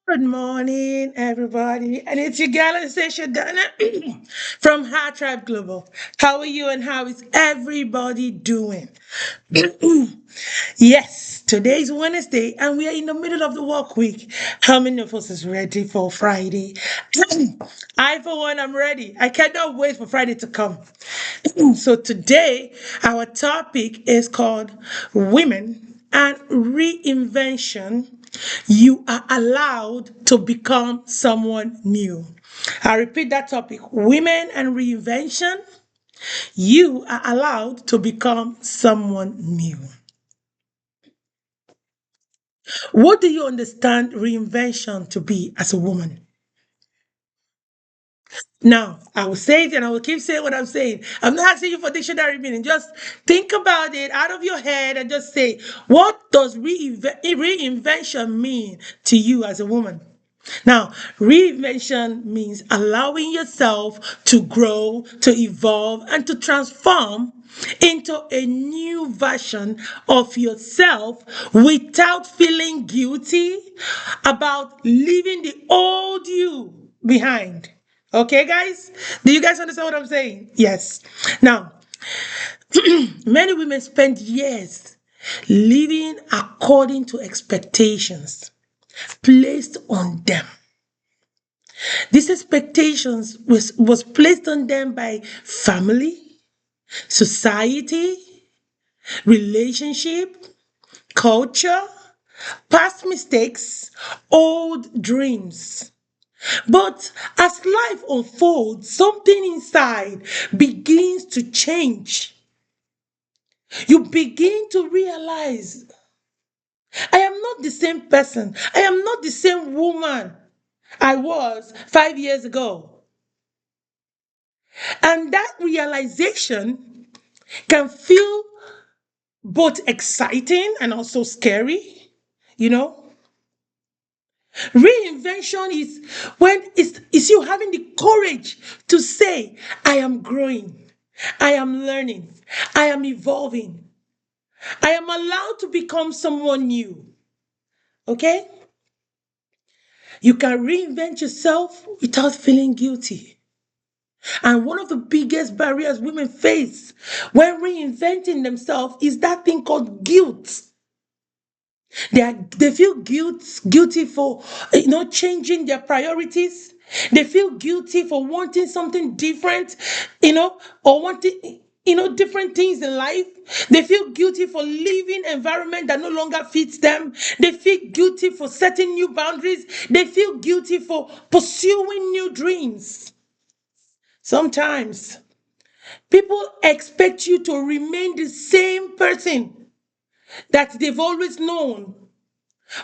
Good morning, everybody. And it's your gal Station Donna from Heart Tribe Global. How are you and how is everybody doing? Yes, today's Wednesday and we are in the middle of the work week. How many of us is ready for Friday? I, for one, am ready. I cannot wait for Friday to come. So today, our topic is called Women and Reinvention. You are allowed to become someone new. I repeat that topic: Women and Reinvention. You are allowed to become someone new. What do you understand reinvention to be as a woman? Now, I will say it and I will keep saying what I'm saying. I'm not asking you for dictionary meaning. Just think about it out of your head and just say, what does reinvention mean to you as a woman? Now, reinvention means allowing yourself to grow, to evolve, and to transform into a new version of yourself without feeling guilty about leaving the old you behind. Okay, guys? Do you guys understand what I'm saying? Yes. Now, many women spend years living according to expectations placed on them. These expectations was placed on them by family, society, relationship, culture, past mistakes, old dreams. But as life unfolds, something inside begins to change. You begin to realize, I am not the same person. I am not the same woman I was 5 years ago. And that realization can feel both exciting and also scary. You know, reinvention is when it's you having the courage to say, I am growing, I am learning, I am evolving, I am allowed to become someone new. Okay? You can reinvent yourself without feeling guilty. And one of the biggest barriers women face when reinventing themselves is that thing called guilt. They feel guilty for changing their priorities. They feel guilty for wanting something different, or wanting different things in life. They feel guilty for leaving environment that no longer fits them. They feel guilty for setting new boundaries. They feel guilty for pursuing new dreams. Sometimes people expect you to remain the same person that they've always known.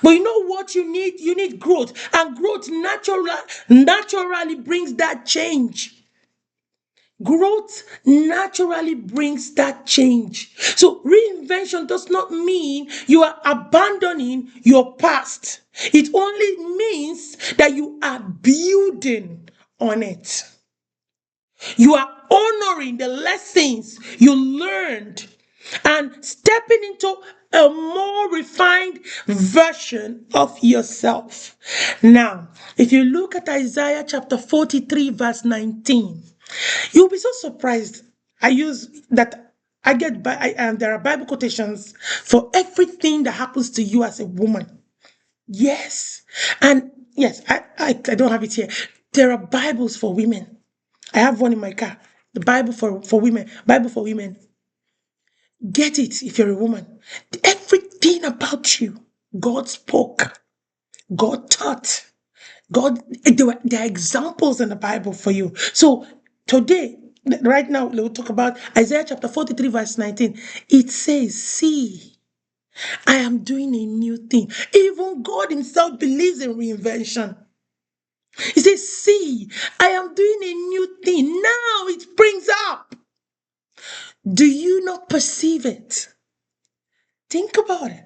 But you know what you need? You need growth. And growth naturally brings that change. Growth naturally brings that change. So reinvention does not mean you are abandoning your past. It only means that you are building on it. You are honoring the lessons you learned and stepping into a more refined version of yourself. Now, if you look at Isaiah chapter 43, verse 19, you'll be so surprised. I use that. There are Bible quotations for everything that happens to you as a woman. Yes. And yes, I don't have it here. There are Bibles for women. I have one in my car. The Bible for women. Bible for women. Get it if you're a woman. Everything about you, God spoke. God taught. There are examples in the Bible for you. So today, right now, we'll talk about Isaiah chapter 43, verse 19. It says, see, I am doing a new thing. Even God himself believes in reinvention. He says, see, I am doing a new thing. Now it springs up. Do you not perceive it? Think about it.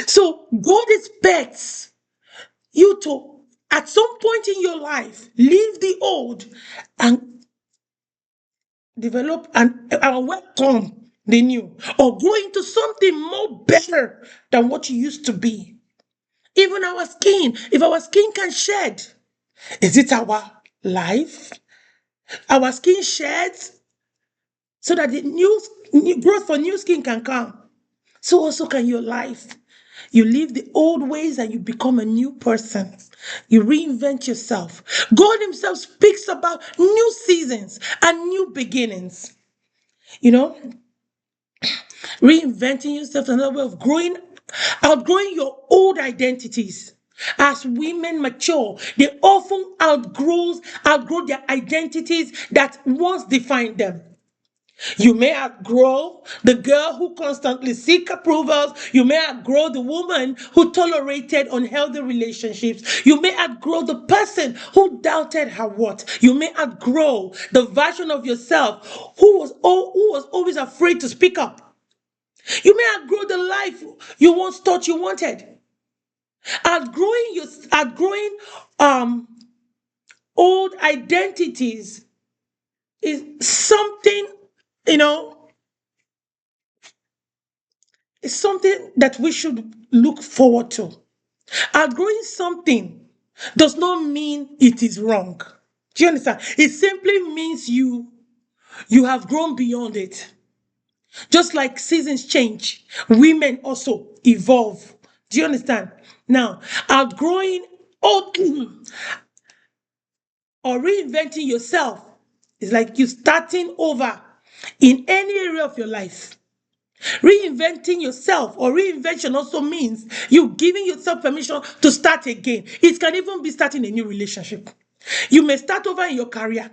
So God expects you to, at some point in your life, leave the old and develop and welcome the new, or grow into something more better than what you used to be. Even our skin, if our skin can shed, is it our life? Our skin sheds so that the new growth for new skin can come. So also can your life. You leave the old ways and you become a new person. You reinvent yourself. God Himself speaks about new seasons and new beginnings. You know, reinventing yourself is another way of outgrowing your old identities. As women mature, they often outgrow their identities that once defined them. You may outgrow the girl who constantly seek approvals. You may outgrow the woman who tolerated unhealthy relationships. You may outgrow the person who doubted her worth. You may outgrow the version of yourself who was always afraid to speak up. You may outgrow the life you once thought you wanted. Outgrowing um old identities is something, you know, it's something that we should look forward to. Outgrowing something does not mean it is wrong. Do you understand? It simply means you have grown beyond it. Just like seasons change, women also evolve. Do you understand? Now, outgrowing old or reinventing yourself is like you starting over in any area of your life. Reinventing yourself or reinvention also means you giving yourself permission to start again. It can even be starting a new relationship. You may start over in your career.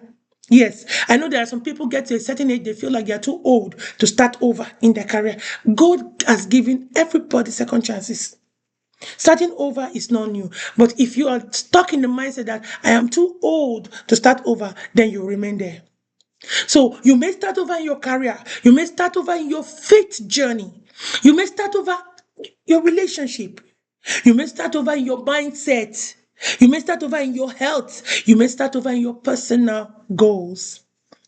Yes, I know there are some people get to a certain age, they feel like they are too old to start over in their career. God has given everybody second chances. Starting over is not new. But if you are stuck in the mindset that I am too old to start over, then you remain there. So you may start over in your career. You may start over in your faith journey. You may start over your relationship. You may start over in your mindset. You may start over in your health. You may start over in your personal goals.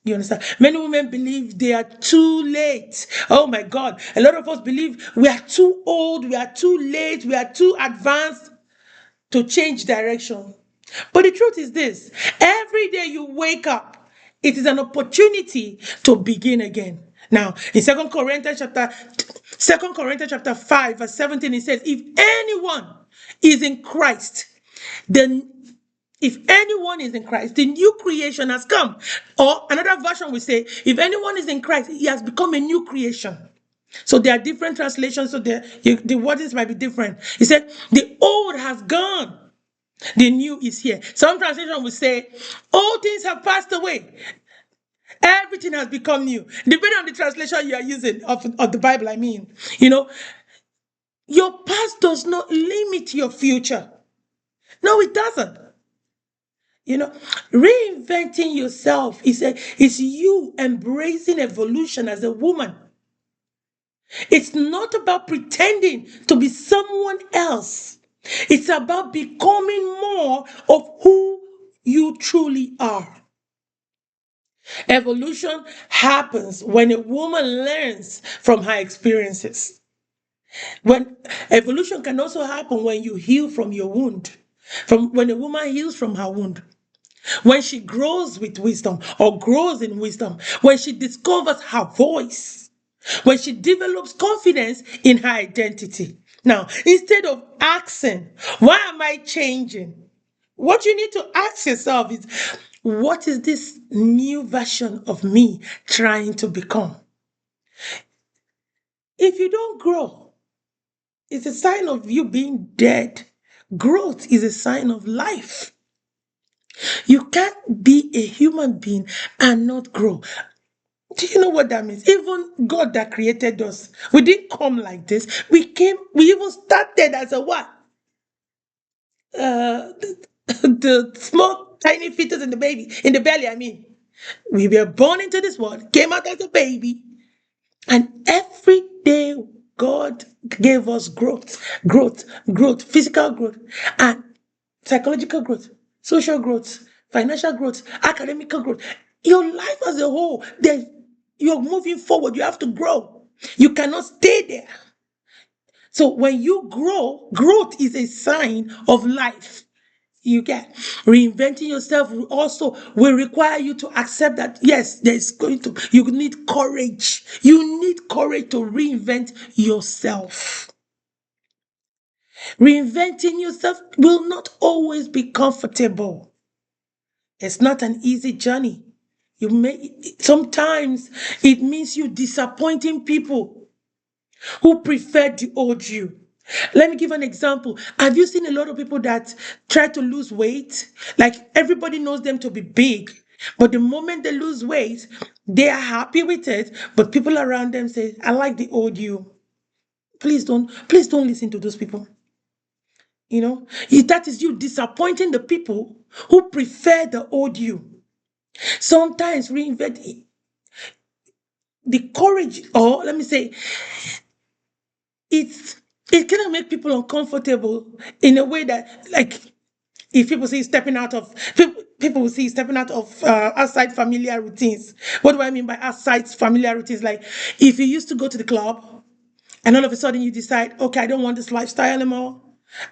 You understand? Many women believe they are too late. Oh my God. A lot of us believe we are too old, we are too late, we are too advanced to change direction. But the truth is this, every day you wake up, it is an opportunity to begin again. Now, in Second Corinthians chapter 5, verse 17, it says, if anyone is in Christ, then if anyone is in Christ, the new creation has come. Or another version will say, if anyone is in Christ, he has become a new creation. So there are different translations, so the wordings might be different. He said, the old has gone, the new is here. Some translation will say, all things have passed away. Everything has become new. Depending on the translation you are using of the Bible, I mean. Your past does not limit your future. No, it doesn't. Reinventing yourself is you embracing evolution as a woman. It's not about pretending to be someone else. It's about becoming more of who you truly are. Evolution happens when a woman learns from her experiences. When evolution can also happen when you heal from your wound. From when a woman heals from her wound. When she grows with wisdom or grows in wisdom. When she discovers her voice. When she develops confidence in her identity. Now, instead of asking, why am I changing? What you need to ask yourself is, what is this new version of me trying to become? If you don't grow, it's a sign of you being dead. Growth is a sign of life. You can't be a human being and not grow. Do you know what that means? Even God that created us, we didn't come like this. We even started as a what? The small tiny fetus in the belly, I mean. We were born into this world, came out as a baby, and every day God gave us growth, physical growth, and psychological growth, social growth, financial growth, academical growth. Your life as a whole, you're moving forward. You have to grow. You cannot stay there. So when you grow, growth is a sign of life. You get reinventing yourself also will require you to accept that yes, there's going to you need courage. You need courage to reinvent yourself. Reinventing yourself will not always be comfortable. It's not an easy journey. You may sometimes it means you disappointing people who prefer the old you. Let me give an example. Have you seen a lot of people that try to lose weight? Like everybody knows them to be big, but the moment they lose weight, they are happy with it. But people around them say, I like the old you. Please don't listen to those people. That is you disappointing the people who prefer the old you. Sometimes reinvent the courage, or let me say, it's it kind of make people uncomfortable in a way that, like, if people see stepping out of people will see stepping out of outside familiar routines. What do I mean by outside familiar routines? Like, if you used to go to the club and all of a sudden you decide, okay, I don't want this lifestyle anymore.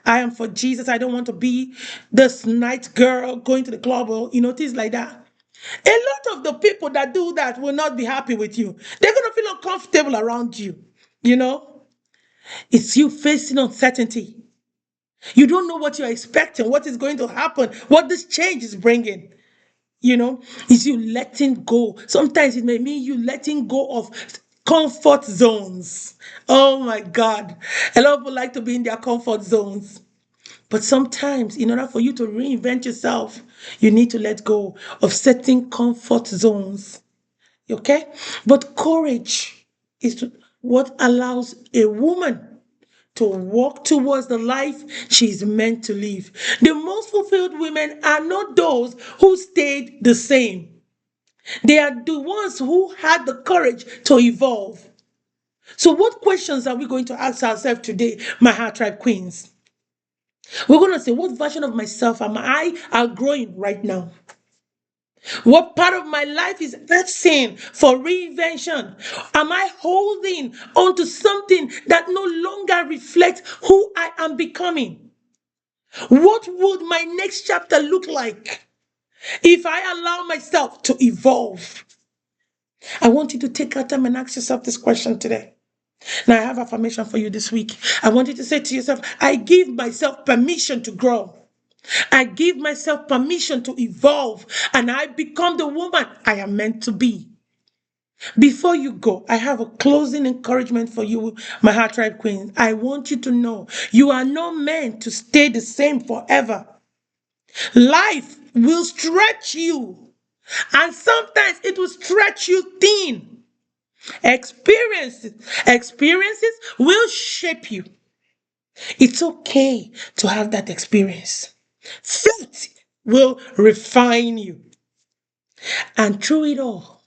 I am for Jesus. I don't want to be this night girl going to the club, or things like that. A lot of the people that do that will not be happy with you. They're going to feel uncomfortable around you. You know, it's you facing uncertainty. You don't know what you're expecting, what is going to happen, what this change is bringing. Is you letting go. Sometimes it may mean you letting go of comfort zones. Oh my God. A lot of people like to be in their comfort zones. But sometimes, in order for you to reinvent yourself, you need to let go of certain comfort zones. Okay? But courage is what allows a woman to walk towards the life she's meant to live. The most fulfilled women are not those who stayed the same. They are the ones who had the courage to evolve. So, what questions are we going to ask ourselves today, my Heart Tribe Queens? We're going to say, what version of myself am I outgrowing right now? What part of my life is asking for reinvention? Am I holding on to something that no longer reflects who I am becoming? What would my next chapter look like if I allow myself to evolve? I want you to take out time and ask yourself this question today. Now, I have affirmation for you this week. I want you to say to yourself, I give myself permission to grow. I give myself permission to evolve, and I become the woman I am meant to be. Before you go, I have a closing encouragement for you, my Heart Tribe Queen. I want you to know you are not meant to stay the same forever. Life will stretch you, and sometimes it will stretch you thin. Experiences will shape you. It's okay to have that experience. Faith will refine you. And through it all,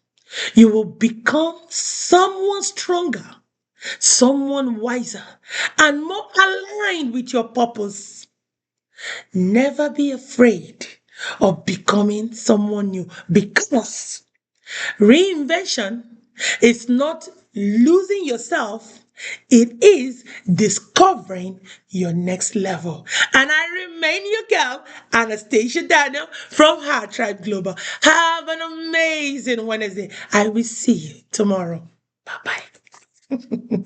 you will become someone stronger, someone wiser, and more aligned with your purpose. Never be afraid of becoming someone new, because reinvention is not losing yourself, it is discovering your next level. And I remain your girl, Anastasia Daniel from Heart Tribe Global. Have an amazing Wednesday. I will see you tomorrow. Bye bye.